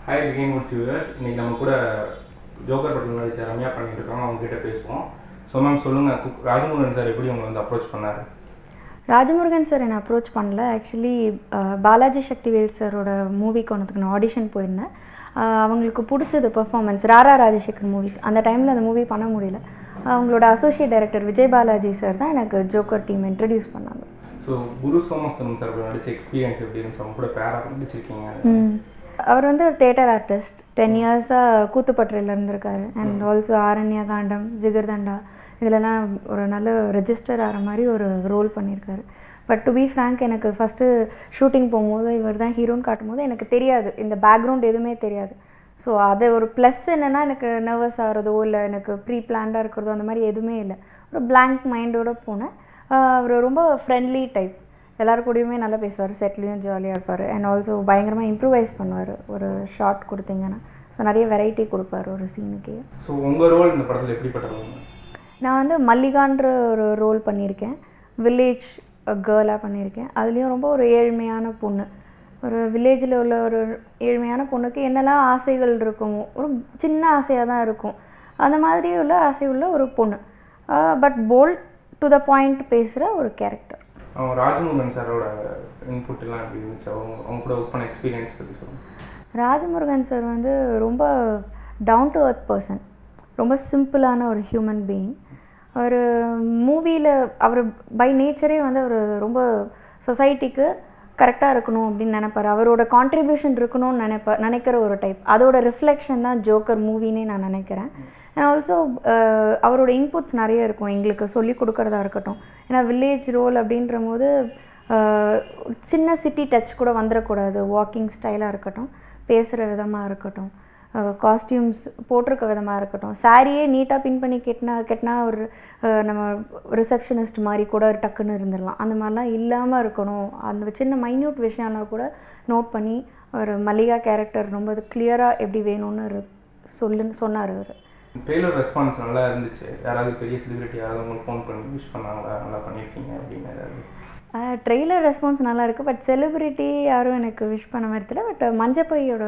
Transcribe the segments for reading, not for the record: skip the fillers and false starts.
Hi begin Woods viewers. இன்றைக்கி நம்ம கூட ஜோக்கர் படத்தில் நடிச்ச ரம்யா பண்ணிட்டு இருக்கோம். அவங்க கிட்ட பேசுவோம். ஸோ மேம் சொல்லுங்கள், ராஜமுருகன் சார் எப்படி உங்களை வந்து அப்ரோச் பண்ணார்? ராஜமுருகன் சார் என்னை அப்ரோச் பண்ணல. ஆக்சுவலி பாலாஜி சக்திவேல் சாரோட மூவிக்கு ஒன்றுக்கு நான் ஆடிஷன் போயிருந்தேன். அவங்களுக்கு பிடிச்சது பெர்ஃபார்மன்ஸ் ராரா ராஜசேகர் மூவி. அந்த டைமில் அந்த மூவி பண்ண முடியல. அவங்களோட associate director Vijay Balaji sir தான் எனக்கு ஜோக்கர் டீம் இன்ட்ரடியூஸ் பண்ணாங்க. ஸோ குரு சோமஸ்தனம் சார் நடிச்ச எக்ஸ்பீரியன்ஸ் எப்படி இருந்துச்சு? அவங்க கூட பேராக நடிச்சிருக்கீங்க. அவர் வந்து ஒரு தேட்டர் ஆர்டிஸ்ட். 10 இயர்ஸாக கூத்துப்பற்றையில் இருந்திருக்காரு. அண்ட் ஆல்சோ ஆரண்யா காண்டம், ஜிகர்தண்டா இதிலலாம் ஒரு நல்ல ரெஜிஸ்டர் ஆகிற மாதிரி ஒரு ரோல் பண்ணியிருக்காரு. பட் டு பி ஃப்ரேங்க், எனக்கு ஃபஸ்ட்டு ஷூட்டிங் போகும்போது இவர் தான் ஹீரோன்னு காட்டும்போது எனக்கு தெரியாது, இந்த பேக்ரவுண்ட் எதுவுமே தெரியாது. ஸோ அது ஒரு ப்ளஸ் என்னென்னா, எனக்கு நர்வஸ் ஆகிறதோ இல்லை எனக்கு ப்ரீ பிளான்டாக இருக்கிறதோ அந்த மாதிரி எதுவுமே இல்லை. ஒரு பிளாங்க் மைண்டோடு போனேன். அவர் ரொம்ப ஃப்ரெண்ட்லி டைப், எல்லாருக்கூடையுமே நல்லா பேசுவார், செட்லேயும் ஜாலியாக இருப்பார். அண்ட் ஆல்சோ பயங்கரமாக இம்ப்ரூவைஸ் பண்ணுவார். ஒரு ஷார்ட் கொடுத்தீங்கன்னா ஸோ நிறைய வெரைட்டி கொடுப்பார் ஒரு சீனுக்கே. ஸோ உங்கள் ரோல் இந்த படத்தில் எப்படிப்பட்ட? நான் வந்து மல்லிகான்ற ஒரு ரோல் பண்ணியிருக்கேன். வில்லேஜ் கேர்ளாக பண்ணியிருக்கேன். அதுலேயும் ரொம்ப ஒரு ஏழ்மையான பொண்ணு, ஒரு வில்லேஜில் உள்ள ஒரு ஏழ்மையான பொண்ணுக்கு என்னெல்லாம் ஆசைகள் இருக்குமோ, ஒரு சின்ன ஆசையாக தான் இருக்கும், அந்த மாதிரி உள்ள ஆசை உள்ள ஒரு பொண்ணு. But bold to the point பேசுகிற ஒரு கேரக்டர். ராஜமுருகன் சாரோட இன்புட்லாம் எப்படி இருந்துச்சு? அவங்க கூட ஒர்க் பண்ண எக்ஸ்பீரியன்ஸ் பற்றி சொல்லுங்கள். ராஜமுருகன் சார் வந்து ரொம்ப டவுன் டு அர்த் பர்சன், ரொம்ப சிம்பிளான ஒரு ஹியூமன் பீயிங். அவர் மூவியில் அவர் பை நேச்சரே வந்து அவர் ரொம்ப சொசைட்டிக்கு கரெக்டாக இருக்கணும் அப்படின்னு நினைப்பார். அவரோட கான்ட்ரிபியூஷன் இருக்கணும்னு நினைக்கிற ஒரு டைப். அதோட ரிஃப்ளெக்ஷன் தான் ஜோக்கர் மூவின்னே நான் நினைக்கிறேன். அண்ட் ஆல்சோ அவரோட இன்புட்ஸ் நிறைய இருக்கும் எங்களுக்கு சொல்லி கொடுக்குறதா இருக்கட்டும். ஏன்னா வில்லேஜ் ரோல் அப்படின்ற போது சின்ன சிட்டி டச் கூட வந்துடக்கூடாது. வாக்கிங் ஸ்டைலாக இருக்கட்டும், பேசுகிற விதமாக இருக்கட்டும், காஸ்டியூம்ஸ் போட்டிருக்க விதமாக இருக்கட்டும், சாரியே நீட்டாக பின் பண்ணி கெட்டினா ஒரு நம்ம ரிசப்ஷனிஸ்ட் மாதிரி கூட டக்குன்னு இருந்துடலாம். அந்த மாதிரிலாம் இல்லாமல் இருக்கணும். அந்த சின்ன மைன்யூட் விஷயம்லாம் கூட நோட் பண்ணி ஒரு மல்லிகா கேரக்டர் ரொம்ப கிளியராக எப்படி வேணும்னு சொன்னார் அவர். ட்ரெய்லர் ரெஸ்பான்ஸ் நல்லா இருந்துச்சு. யாராவது பெரிய செலிபிரிட்டி யாராவது உங்களுக்கு ஃபோன் பண்ணி விஷ் பண்ணாங்களா, நல்லா பண்ணியிருக்கீங்க அப்படின்னு? ஏதாவது ட்ரெய்லர் ரெஸ்பான்ஸ் நல்லா இருக்குது. பட் செலிபிரிட்டி யாரும் எனக்கு விஷ் பண்ண மாதிரி தெரியல. பட் மஞ்சப்பையோட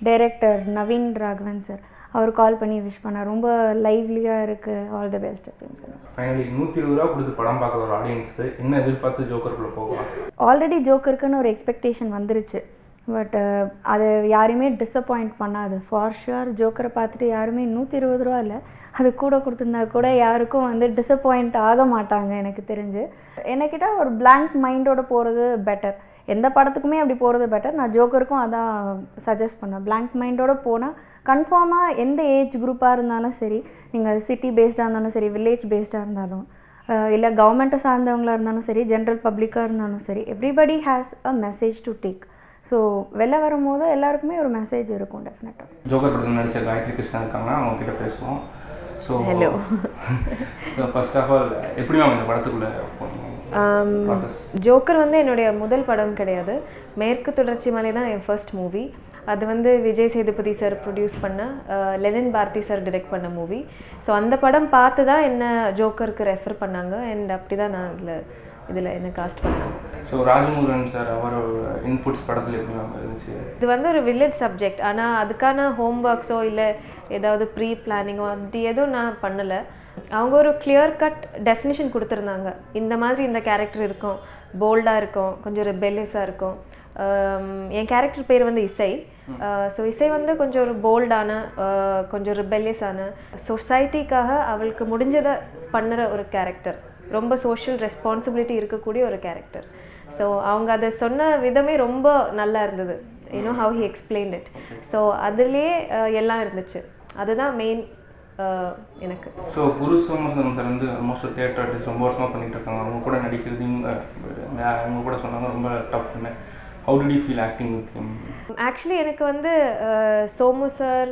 டைரக்டர் நவீன் ராகவன் சார் அவர் கால் பண்ணி விஷ் பண்ணார். ரொம்ப லைவ்லியாக இருக்குது, ஆல் தி பெஸ்ட் அப்படின்னு சொன்னார். ஃபைனலி 120 ரூபா கொடுத்து படம் பார்க்குற ஒரு ஆடியன்ஸுக்கு என்ன எதிர்பார்த்து ஜோக்கருக்குள்ளே போகலாம்? ஆல்ரெடி ஜோக்கருக்குன்னு ஒரு எக்ஸ்பெக்டேஷன் வந்துருச்சு. பட் அது யாரையுமே டிஸப்பாயிண்ட் பண்ணாது. ஃபார் ஷுர் ஜோக்கரை பார்த்துட்டு யாருமே 120 ரூபா இல்லை, அது கூட கொடுத்துருந்தா கூட யாருக்கும் வந்து டிஸப்பாயிண்ட் ஆக மாட்டாங்க எனக்கு தெரிஞ்சு. என்கிட்ட ஒரு பிளாங்க் மைண்டோடு போகிறது பெட்டர். எந்த படத்துக்குமே அப்படி போகிறது பெட்டர். நான் ஜோக்கருக்கும் அதான் சஜஸ்ட் பண்ணேன். பிளாங்க் மைண்டோடு போனால் கன்ஃபார்மாக எந்த ஏஜ் குரூப்பாக இருந்தாலும் சரி, நீங்கள் சிட்டி பேஸ்டாக இருந்தாலும் சரி, வில்லேஜ் பேஸ்டாக இருந்தாலும் இல்லை கவர்மெண்ட்டை சார்ந்தவங்களாக இருந்தாலும் சரி, ஜென்ரல் பப்ளிக்காக இருந்தாலும் சரி, everybody has a message to take. So வெளில வரும்போது எல்லாருக்குமே ஒரு மெசேஜ் இருக்கும் டெஃபினட்டாக. ஜோக்கர் படத்தில் நடித்த காயத்ரி கிருஷ்ணா இருக்காங்கன்னா அவங்க கிட்ட பேசுவோம். So hello. First of all எப்படி மேம் இந்த படத்துக்குள்ளே போனீங்க? ஜோக்கர் வந்து என்னுடைய முதல் படம் கிடையாது. மேற்கு தொடர்ச்சி மலை தான் என் ஃபர்ஸ்ட் மூவி. அது வந்து விஜய் சேதுபதி சார் ப்ரொடியூஸ் பண்ண, லெனின் பாரதி சார் டிரெக்ட் பண்ண மூவி. ஸோ அந்த படம் பார்த்து தான் என்ன ஜோக்கருக்கு ரெஃபர் பண்ணாங்க. அண்ட் அப்படி தான் நான் இதில் என்ன காஸ்ட் பண்ணேன். ஸோ ராஜமுருகன் சார் அவரோட இன்புட்ஸ் படத்தில் எப்படி மேம் இருந்துச்சு? இது வந்து ஒரு வில்லேஜ் சப்ஜெக்ட். ஆனால் அதுக்கான ஹோம் ஒர்க்ஸோ இல்லை ஏதாவது ப்ரீ பிளானிங்கோ அப்படி எதுவும் நான் பண்ணலை. அவங்க ஒரு கிளியர் கட் டெஃபினிஷன் கொடுத்துருந்தாங்க. இந்த மாதிரி இந்த கேரக்டர் இருக்கும், போல்டாக இருக்கும், கொஞ்சம் ரிபெல்லியஸாக இருக்கும். என் கேரக்டர் பேர் வந்து இசை. ஸோ இசை வந்து கொஞ்சம் ஒரு போல்டான, கொஞ்சம் ரிபெல்லியஸான, சொசைட்டிக்காக அவளுக்கு முடிஞ்சதை பண்ணுற ஒரு கேரக்டர், ரொம்ப சோஷியல் ரெஸ்பான்சிபிலிட்டி இருக்கக்கூடிய ஒரு கேரக்டர். ஸோ அவங்க அதை சொன்ன விதமே ரொம்ப நல்லா இருந்தது. You know have he explained it. So அதுலேயே எல்லாம் இருந்துச்சு. அதுதான் மெயின் எனக்கு. ஸோ குரு சோமஸ்தனம் சார் வந்து ஆல்மோஸ்ட் தியேட்டர் ஆர்டிஸ்ட், ரொம்ப வருஷமாக பண்ணிட்டு இருக்காங்க. அவங்க கூட நடிக்கிறது அவங்க கூட சொன்னாங்க ரொம்ப டஃப்னு. How did you feel acting with him? Actually எனக்கு வந்து சோமு சார்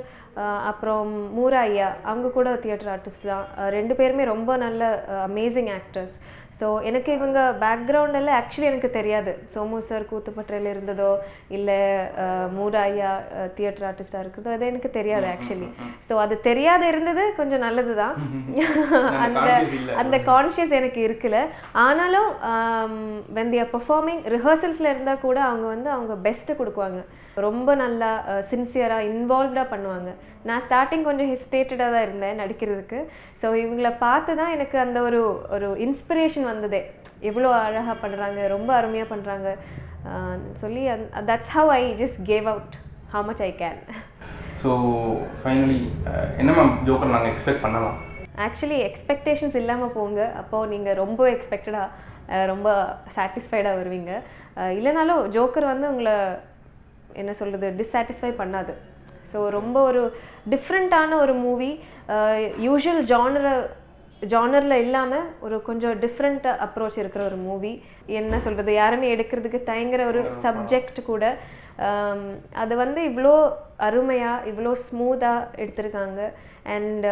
அப்புறம் மூரா ஐயா அவங்க கூட தியேட்டர் ஆர்டிஸ்ட் தான். 2 பேருமே ரொம்ப நல்ல அமேசிங் ஆக்டர்ஸ். ஸோ எனக்கு இவங்க பேக்ரவுண்ட் எல்லாம் ஆக்சுவலி எனக்கு தெரியாது. சோமு சார் கூத்துப்பற்றையில் இருந்ததோ இல்லை மூரா ஐயா தியேட்டர் ஆர்டிஸ்டாக இருக்கிறதோ அது எனக்கு தெரியாது ஆக்சுவலி. ஸோ அது தெரியாத இருந்தது கொஞ்சம் நல்லது தான். அந்த கான்ஷியஸ் எனக்கு இருக்குல்ல. ஆனாலும் வென் தி ஆர் பெர்ஃபார்மிங் ரிஹர்சல்ஸில் இருந்தால் கூட அவங்க வந்து அவங்க பெஸ்ட்டு கொடுக்குவாங்க. ரொம்ப நல்லா சின்சியராக இன்வால்வ்டாக பண்ணுவாங்க. நான் ஸ்டார்டிங் கொஞ்சம் ஹெசிடேட்டடாக தான் இருந்தேன் நடிக்கிறதுக்கு. ஸோ இவங்களை பார்த்து தான் எனக்கு அந்த ஒரு இன்ஸ்பிரேஷன் வந்ததே. எவ்வளோ அழகாக பண்ணுறாங்க, ரொம்ப அருமையாக பண்ணுறாங்க சொல்லி that's how I just gave out how much I can. So finally என்ன மேம் ஜோக்கர் நாங்கள் எக்ஸ்பெக்ட் பண்ணலாம்? ஆக்சுவலி எக்ஸ்பெக்டேஷன்ஸ் இல்லாமல் போங்க, அப்போது நீங்கள் ரொம்ப எக்ஸ்பெக்டடாக ரொம்ப சாட்டிஸ்ஃபைடாக வருவீங்க. இல்லைனாலும் ஜோக்கர் வந்து உங்களை என்ன சொல்கிறது டிஸ்சாட்டிஸ்ஃபை பண்ணாது. ஸோ ரொம்ப ஒரு டிஃப்ரெண்ட்டான ஒரு மூவி, யூஷுவல் ஜானரில் இல்லாமல் ஒரு கொஞ்சம் டிஃப்ரெண்ட் அப்ரோச் இருக்கிற ஒரு மூவி. என்ன சொல்கிறது, யாருமே எடுக்கிறதுக்கு தயங்குற ஒரு சப்ஜெக்ட் கூட அது வந்து இவ்வளோ அருமையாக இவ்வளோ ஸ்மூத்தாக எடுத்திருக்காங்க. அண்ட்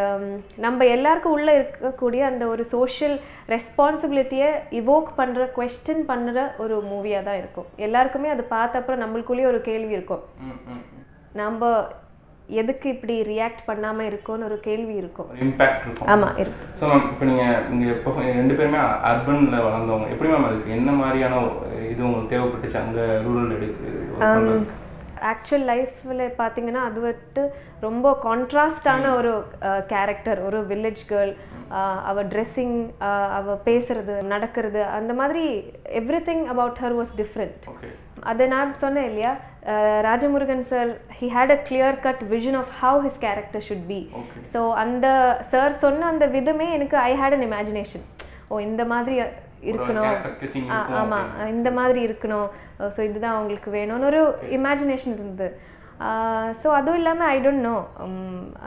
நம்ம எல்லாருக்கும் உள்ளே இருக்கக்கூடிய அந்த ஒரு சோஷியல் ரெஸ்பான்சிபிலிட்டியை இவோக் பண்ணுற குவெஸ்டன் பண்ணுற ஒரு மூவியாக தான் இருக்கும். எல்லாருக்குமே அது பார்த்த அப்புறம் நம்மளுக்குள்ளேயே ஒரு கேள்வி இருக்கும், நம்ம எதுக்கு இப்படி ரியாக்ட் பண்ணாமல் இருக்கோன்னு ஒரு கேள்வி இருக்கும், இம்பேக்ட் இருக்கும். ஆமாம் இருக்கு. ஸோ மேம் இப்போ நீங்கள் இப்போ 2 பேருமே அர்பனில் வளர்ந்தவங்க, எப்படி மேம் அதுக்கு என்ன மாதிரியான இது உங்களுக்கு தேவைப்பட்டுச்சு அங்கே ரூரல் ஆக்சுவல் லைஃப்பில் பார்த்தீங்கன்னா அது வந்துட்டு ரொம்ப கான்ட்ராஸ்டான ஒரு கேரக்டர், ஒரு வில்லேஜ் கேர்ள். அவள் ட்ரெஸ்ஸிங், அவள் பேசுறது நடக்கிறது அந்த மாதிரி everything about her was different. அதை நான் சொன்னேன் இல்லையா, Rajamurugan sir he had a clear cut vision of how his character should be. So அந்த சார் சொன்ன அந்த விதமே எனக்கு I had an imagination, oh இந்த மாதிரி இருக்கணும், ஆமாம் இந்த மாதிரி இருக்கணும், ஸோ இதுதான் அவங்களுக்கு வேணும்னு ஒரு இமேஜினேஷன் இருந்தது. ஸோ அதுவும் இல்லாமல் ஐ டோன்ட் நோ,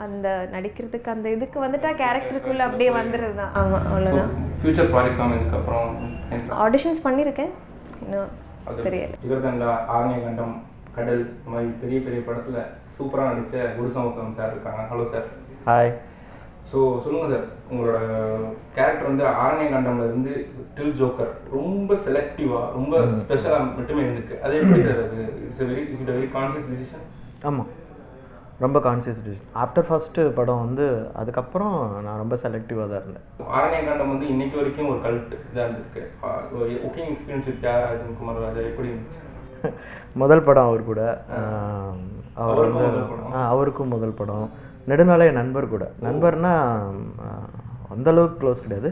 அந்த நடிக்கிறதுக்கு அந்த இதுக்கு வந்துட்டா கேரக்டருக்குள்ளே அப்படியே வந்துடுது தான். ஆமாம் அவ்வளோதான். ஃபியூச்சர் ப்ராஜெக்ட்ஸ் இதுக்கப்புறம் ஆடிஷன்ஸ் பண்ணியிருக்கேன், இன்னும் தெரியல. ஜிகர்தண்டா, ஆரண்யகண்டம், கடல் இந்த மாதிரி பெரிய பெரிய படத்தில் சூப்பராக நடித்த குருசமஸ்தம் சார் இருக்காங்க. Hello sir. ஹாய். ஸோ சொல்லுங்கள் சார், உங்களோட கேரக்டர் வந்து ஆரண்யகண்டம்ல இருந்து டில் ஜோக்கர் ரொம்ப செலக்டிவாக ரொம்ப ஸ்பெஷலாக மட்டுமே இருந்திருக்கு. அது எப்படி சார்? அது இட்ஸ் வெரி கான்சியஸ் டிசிஷன்? ஆமாம், ரொம்ப கான்சியஸ் டிசிஷன். ஆஃப்டர் ஃபஸ்ட்டு படம் வந்து அதுக்கப்புறம் நான் ரொம்ப செலக்டிவாக தான் இருந்தேன். ஆரண்யகண்டம் வந்து இன்னைக்கு வரைக்கும் ஒரு கல்ட் இதாக இருந்திருக்கு. Working experience with Arjun Kumar Raja எப்படி இருந்துச்சு? முதல் படம் அவர் கூட, அவர் வந்து அவருக்கும் முதல் படம். நெடுநாளைய நண்பர் கூட. நண்பர்னா அந்தளவுக்கு க்ளோஸ் கிடையாது.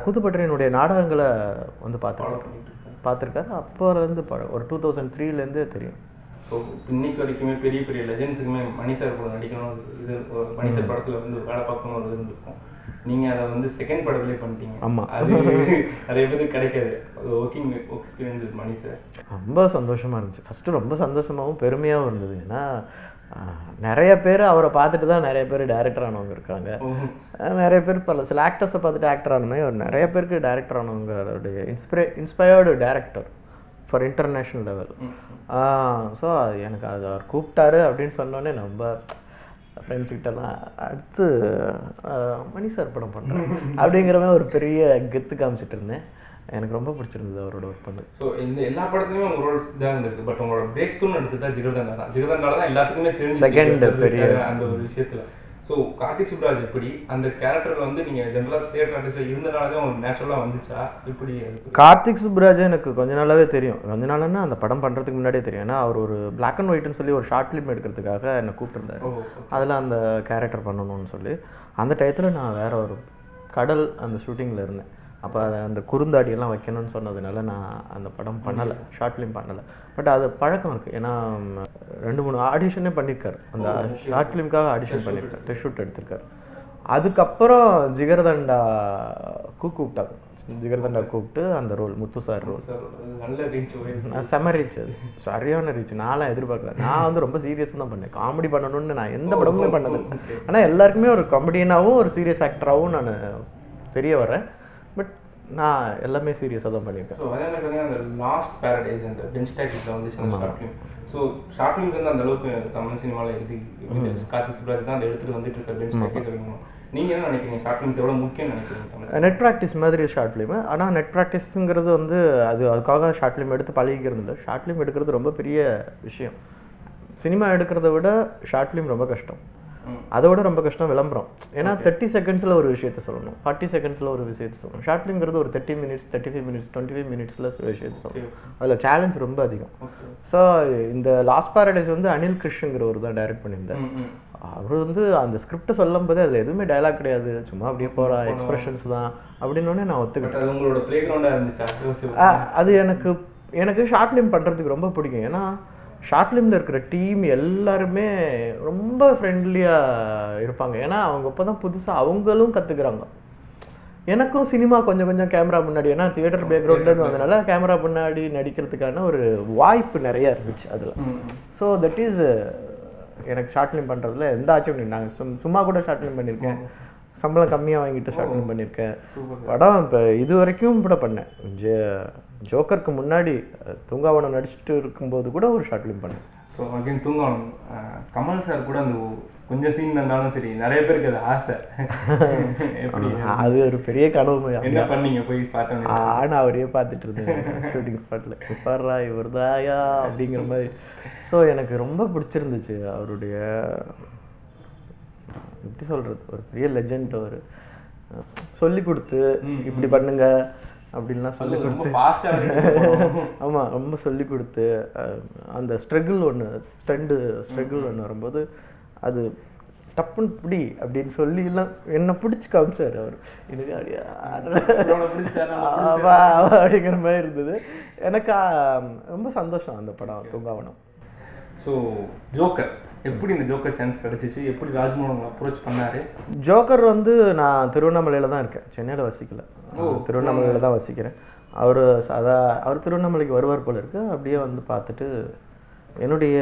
கூத்துப்பட்டறையினுடைய நாடகங்களை வந்து பார்த்துருக்காரு. அப்போலேருந்து ஒரு 2003லேருந்து தெரியும். ஸோ இன்னைக்கு வரைக்குமே பெரிய பெரிய லெஜெண்ட்ஸுக்குமே மணி சார் கூட நடிக்கணும், இது மணி சார் படத்தில் வந்து வேலை பார்க்கணும் ஒரு இருந்திருக்கும். நீங்கள் அதை வந்து செகண்ட் படத்துலேயே பண்ணிட்டீங்க. ஆமாம், அது நிறைய பேருக்கு கிடைக்காது working experience with Mani sir. ரொம்ப சந்தோஷமாக இருந்துச்சு. ஃபஸ்ட்டு ரொம்ப சந்தோஷமாகவும் பெருமையாகவும் இருந்தது. ஏன்னா நிறைய பேர் அவரை பார்த்துட்டு தான் நிறைய பேர் டைரக்டர் ஆனவங்க இருக்காங்க. நிறைய பேர் சில ஆக்டர்ஸை பார்த்துட்டு ஆக்டர் ஆனமே நிறைய பேருக்கு டைரக்டர் ஆனவங்களுடைய inspired director for international level. So எனக்கு அது அவர் கூப்பிட்டாரு அப்படின்னு சொன்னோன்னே நம்ம ஃப்ரெண்ட்ஸ்கிட்டலாம் அடுத்து மணி சார் படம் பண்ணுறேன் அப்படிங்கிறமே ஒரு பெரிய கெத்து காமிச்சிட்டு இருந்தேன். எனக்கு ரொம்ப பிடிச்சிருந்தது அவரோட ஒர்க் பண்ணது. ஸோ இந்த எல்லா படத்துலையும் உங்களோட ரோல்ஸ் தான் இருந்திருக்கு. பட் உங்களோட பிரேக் த்ரூன்னு எடுத்துட்டா ஜிகர்தண்டா தான். ஜிகர்தண்டால தான் எல்லாத்துக்குமே தெரிஞ்சு செகண்ட் பெரிய அந்த ஒரு விஷயத்தில். ஸோ கார்த்திக் சுப்ராஜ் எப்படி அந்த கேரக்டரில் வந்து நீங்கள் ஜென்ரலாக தியேட்டர் ஆர்டிஸ்டாக இருந்தனால தான் உங்களுக்கு நேச்சுரலாக வந்துச்சா எப்படி? கார்த்திக் சுப்ராஜ் எனக்கு கொஞ்ச நாளாவே தெரியும். கொஞ்ச நாள்னா அந்த படம் பண்ணுறதுக்கு முன்னாடியே தெரியும். ஏன்னா அவர் ஒரு பிளாக் அண்ட் ஒயிட்னு சொல்லி ஒரு ஷார்ட் ஃபிலிம் எடுக்கிறதுக்காக என்னை கூப்பிட்டுருந்தாரு. அதில் அந்த கேரக்டர் பண்ணணும்னு சொல்லி அந்த டயத்தில் நான் வேற ஒரு கடல் அந்த ஷூட்டிங்கில் இருந்தேன். அப்போ அந்த குறுந்தாடியெல்லாம் வைக்கணும்னு சொன்னதுனால நான் அந்த படம் பண்ணலை, ஷார்ட் ஃபிலிம் பண்ணலை. பட் அது பழக்கம் இருக்குது. ஏன்னா 2-3 ஆடிஷனே பண்ணியிருக்காரு. அந்த ஷார்ட் ஃபிலிம்காக ஆடிஷன் பண்ணியிருக்காரு, டெஸ்ட் ஷூட் எடுத்திருக்காரு. அதுக்கப்புறம் ஜிகர்தண்டா கூப்பிட்டாங்க. ஜிகர்தண்டா கூப்பிட்டு அந்த ரோல் முத்து சார் ரோல் நல்ல ரீச், செம ரீச். அது சரியான ரீச். நான்லாம் எதிர்பார்க்கல. நான் வந்து ரொம்ப சீரியஸாக தான் பண்ணேன். காமெடி பண்ணணும்னு நான் எந்த படமுமே பண்ணது. ஆனால் எல்லாருக்குமே ஒரு காமெடியனாகவும் ஒரு சீரியஸ் ஆக்டராகவும் நான் தெரிய வரேன். பட் நான் எல்லாமே சீரியஸாக தான் பண்ணியிருக்கேன். ஸோ அதே மாதிரி அந்த லாஸ்ட் பேரடைஸ் அந்த பென்ஸ்டாக்ஸில் வந்து short film. So short films வந்து அந்த அளவுக்கு தமிழ் சினிமாவில் இது கார்த்திக் சுப்ராஜ் தான் அதை எடுத்துகிட்டு வந்துட்டு இருக்க பென்ஸ்டாக்கே கிடைக்கணும். நீங்கள் என்ன நினைக்கிறீங்க? ஷார்ட் ஃபிலிம்ஸ் எவ்வளோ முக்கியம் நினைக்கிறீங்க? நெட் ப்ராக்டிஸ் மாதிரி ஷார்ட் ஃபிலிமு. ஆனால் நெட் ப்ராக்டிஸுங்கிறது வந்து அதுக்காக ஷார்ட் ஃபிலிம் எடுத்து பழகிக்கிறது இல்லை. ஷார்ட் ஃபிலிம் எடுக்கிறது ரொம்ப பெரிய விஷயம். சினிமா எடுக்கிறத விட ஷார்ட் ஃபிலிம் ரொம்ப கஷ்டம். அதோட ரொம்ப கஷ்டம் விளம்பரம். ஏன்னா 30 செகண்ட்ஸில் ஒரு விஷயத்த சொல்லணும், 40 செகண்ட்ஸில் ஒரு விஷயத்த சொல்லணும். ஷார்ட் ஃபிலிம்ங்கிறது ஒரு 30 மினிட்ஸ் 35 மினிட்ஸ் 25 மினிட்ஸில் விஷயத்த சொல்லணும். அதில் சேலஞ்ச் ரொம்ப அதிகம். ஸோ இந்த லாஸ்ட் பாரடைஸ் வந்து அனில் கிருஷ்ணங்கிறவர் தான் டைரக்ட் பண்ணியிருந்தார். அவர் வந்து அந்த ஸ்கிரிப்டை சொல்லும் போது அதில் எதுவுமே டைலாக் கிடையாது, சும்மா அப்படியே போகிற எக்ஸ்பிரஷன்ஸ் தான் அப்படின்னோடனே நான் ஒத்துக்கிட்டேன். அது எனக்கு ஷார்ட் ஃபிலிம் பண்ணுறதுக்கு ரொம்ப பிடிக்கும். ஏன்னா ஷார்ட் ஃபிலிமில் இருக்கிற டீம் எல்லாருமே ரொம்ப ஃப்ரெண்ட்லியாக இருப்பாங்க. ஏன்னா அவங்க இப்போ தான் புதுசாக அவங்களும் கற்றுக்குறாங்க. எனக்கும் சினிமா கொஞ்சம் கொஞ்சம் கேமரா முன்னாடி, ஏன்னா தியேட்டர் பேக்ரவுண்ட்லேருந்து வந்ததுனால கேமரா முன்னாடி நடிக்கிறதுக்கான ஒரு வாய்ப்பு நிறையா இருந்துச்சு அதில். ஸோ தட் இஸ் எனக்கு ஷார்ட் ஃபிலிம் பண்ணுறதுல எந்த ஆச்சும் நாங்கள் சும்மா கூட ஷார்ட் ஃபிலிம் பண்ணியிருக்கேன், சம்பளம் கம்மியாக வாங்கிட்டு ஷார்ட் ஃபிலிம் பண்ணியிருக்கேன். படம் இப்போ இது வரைக்கும் கூட பண்ணேன். ஜோக்கருக்கு முன்னாடி தூங்காவனம் நடிச்சுட்டு இருக்கும்போது கூட ஒரு ஷார்ட் ஃபிலிம் பண்ணேன். So again Thoongavanam Kamal sir கூட அந்த கொஞ்சம் சீன் இருந்தாலும் சரி நிறைய பேருக்கு அது ஆசை. அது ஒரு பெரிய கனவு. என்ன பண்ணீங்க போய் பார்த்தேன்? ஆனால் அவரையே பார்த்துட்டு இருந்தேன் ஷூட்டிங் ஸ்பாட்டில், இப்பாரா இவர் தாயா அப்படிங்கிற மாதிரி. ஸோ எனக்கு ரொம்ப பிடிச்சிருந்துச்சு அவருடைய, எப்படி சொல்கிறது, ஒரு பெரிய லெஜண்ட். அவர் சொல்லி கொடுத்து இப்படி பண்ணுங்க அப்படின்லாம் சொல்லி கொடுத்து, ஆமாம் ரொம்ப சொல்லி கொடுத்து அந்த ஸ்ட்ரகிள் ஒன்று வரும்போது அது டப்புன்னு பிடி அப்படின்னு சொல்லிலாம் என்னை பிடிச்சி காமிச்சார் அவர். எனக்கு அப்படிங்கிற மாதிரி இருந்தது. எனக்கு ரொம்ப சந்தோஷம் அந்த படம் தூங்காவனம். ஸோ ஜோக்கர் எப்படி இந்த ஜோக்கர் சான்ஸ் கிடச்சிச்சு, எப்படி ராஜ்மோகன் உங்களை அப்ரோச் பண்ணாரு? ஜோக்கர் வந்து நான் திருவண்ணாமலையில் தான் இருக்கேன், சென்னையில் வசிக்கல, திருவண்ணாமலையில் தான் வசிக்கிறேன். அவர் திருவண்ணாமலைக்கு வருவார் போல இருக்கு. அப்படியே வந்து பார்த்துட்டு என்னுடைய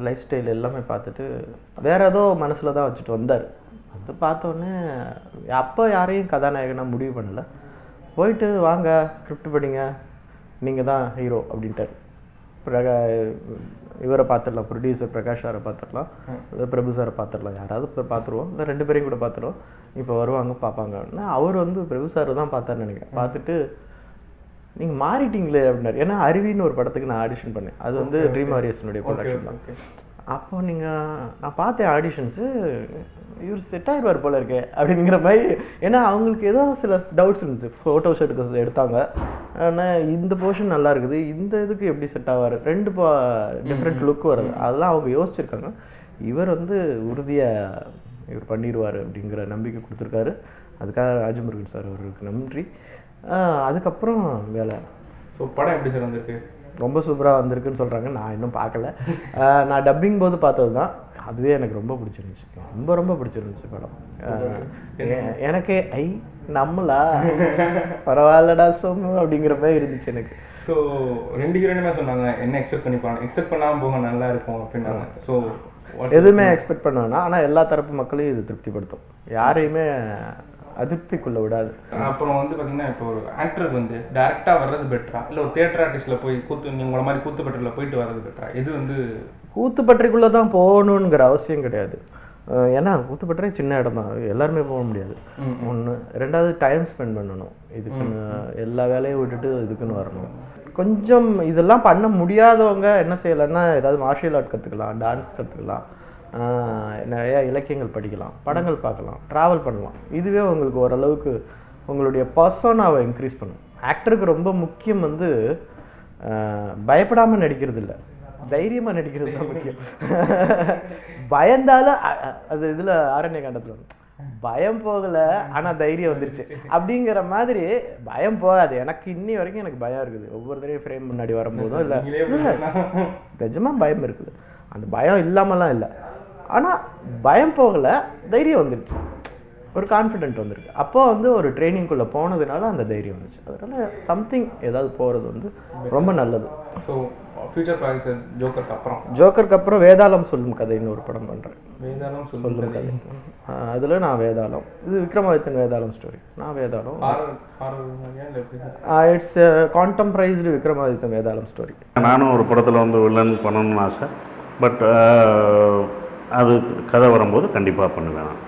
லைஃப் ஸ்டைல் எல்லாமே பார்த்துட்டு வேற ஏதோ மனசில் தான் வச்சுட்டு வந்தார். வந்து பார்த்தோன்னே அப்போ யாரையும் கதாநாயகனாக முடிவு பண்ணலை. போயிட்டு வாங்க ஸ்கிரிப்ட் படிங்க, நீங்கள் தான் ஹீரோ அப்படின்ட்டார். இவரை பார்த்துடலாம், ப்ரொடியூசர் பிரகாஷ் சாரை பார்த்துடலாம், பிரபு சாரை பார்த்துடலாம், யாராவது பார்த்துருவோம், இல்லை 2 பேரையும் கூட பார்த்துருவோம், இப்போ வருவாங்க பார்ப்பாங்க அப்படின்னா அவர் வந்து பிரபு சார் தான் பார்த்தாருன்னு நினைக்கிறேன். பார்த்துட்டு நீங்கள் மாறிட்டீங்களே அப்படின்னாரு. ஏன்னா அருவின்னு ஒரு படத்துக்கு நான் ஆடிஷன் பண்ணேன், அது வந்து ட்ரீம் வாரியர்ஸினுடைய ப்ரொடக்ஷன் தான். அப்போ நான் பார்த்தேன் ஆடிஷன்ஸு, இவர் செட் ஆகிடுவார் போல இருக்கே அப்படிங்கிற மாதிரி. ஏன்னா அவங்களுக்கு ஏதோ சில டவுட்ஸ் இருந்துச்சு. ஃபோட்டோ ஷூட்டுக்கு எடுத்தாங்க, ஆனால் இந்த போர்ஷன் நல்லா இருக்குது, இந்த இதுக்கு எப்படி செட் ஆவார், 2 டிஃப்ரெண்ட் லுக் வருது, அதெல்லாம் அவங்க யோசிச்சிருக்காங்க. இவர் வந்து உறுதியாக இவர் பண்ணிடுவார் அப்படிங்கிற நம்பிக்கை கொடுத்துருக்காரு. அதுக்காக ராஜமுருகன் சார் அவருக்கு நன்றி. அதுக்கப்புறம் வேலை. ஸோ படம் எப்படி சார் வந்திருக்கு? ரொம்ப சூப்பராக வந்திருக்குன்னு சொல்கிறாங்க, நான் இன்னும் பார்க்கல. நான் டப்பிங் போது பார்த்தது தான், அதுவே எனக்கு ரொம்ப பிடிச்சிருந்துச்சு, ரொம்ப பிடிச்சிருந்துச்சு படம். எனக்கு நம்மளா பரவாயில்லடா சோமு அப்படிங்கிற மாதிரி இருந்துச்சு எனக்கு. ஸோ 2 ஹீரோயினுமே சொன்னாங்க என்ன எக்ஸ்பெக்ட் பண்ணாமல் போக நல்லா இருக்கும் அப்படின்னாங்க. ஸோ எதுவுமே எக்ஸ்பெக்ட் பண்ணுவேன்னா, ஆனால் எல்லா தரப்பு மக்களையும் இது திருப்திப்படுத்தும், யாரையுமே அதிருப்திக்குள்ள விடாது. அப்புறம் வந்து பார்த்தீங்கன்னா இப்போ ஒரு ஆக்டருக்கு வந்து டேரெக்டாக வர்றது பெட்டரா, இல்லை ஒரு தியேட்டர் ஆர்டிஸ்டில் போய் உங்களை மாதிரி கூத்துப்பட்டியில் போயிட்டு வர்றது பெட்டரா? இது வந்து கூத்துப்பட்டிக்குள்ளே தான் போகணுங்கிற அவசியம் கிடையாது. ஏன்னா கூத்துப்பட்டே சின்ன இடம் தான், எல்லாருமே போக முடியாது. 1, 2வது டைம் ஸ்பெண்ட் பண்ணணும், இதுக்குன்னு எல்லா வேலையும் விட்டுட்டு இதுக்குன்னு வரணும். கொஞ்சம் இதெல்லாம் பண்ண முடியாதவங்க என்ன செய்யலைன்னா, ஏதாவது மார்ஷியல் ஆர்ட் கற்றுக்கலாம், டான்ஸ் கற்றுக்கலாம், நிறையா இலக்கியங்கள் படிக்கலாம், படங்கள் பார்க்கலாம், ட்ராவல் பண்ணலாம். இதுவே உங்களுக்கு ஓரளவுக்கு உங்களுடைய பர்சனாவை இன்க்ரீஸ் பண்ணும். ஆக்டருக்கு ரொம்ப முக்கியம் வந்து பயப்படாமல் நடிக்கிறது இல்லை, தைரியமாக நடிக்கிறது தான் முக்கியம். பயந்தாலும் அது இதில் ஆரண்ய காண்டத்தில் வரும், பயம் போகலை ஆனால் தைரியம் வந்துருச்சு அப்படிங்கிற மாதிரி. பயம் போகாது, எனக்கு இன்னி வரைக்கும் எனக்கு பயம் இருக்குது. ஒவ்வொரு தடவையும் ஃப்ரேம் முன்னாடி வரும்போதும் இல்லை நிஜமாக பயம் இருக்குது, அந்த பயம் இல்லாமலாம் இல்லை. ஆனால் பயம் போகலை, தைரியம் வந்துருச்சு, ஒரு கான்ஃபிடென்ட் வந்துருக்கு. அப்போ வந்து ஒரு ட்ரைனிங்குள்ளே போனதுனால அந்த தைரியம் வந்துச்சு. அதனால் சம்திங் ஏதாவது போகிறது வந்து ரொம்ப நல்லது. ஸோ ஃபியூச்சர் ப்ராஜெக்ட் ஜோக்கருக்கு அப்புறம் வேதாளம் சொல்லும் கதைன்னு ஒரு படம் பண்ணுறேன். வேதாளம் சொல்லும் கதை, அதில் நான் வேதாளம், இது விக்ரமாதித்தன் வேதாளம் ஸ்டோரி, நான் வேதாளம். It's கான்டெம்பரைஸ்டு Vikramadithan Vedalam story. நானும் ஒரு படத்தில் வந்து வில்லன் பண்ணணும்னு ஆசை, பட் அது கதை வரும்போது கண்டிப்பாக பண்ணுவேன்.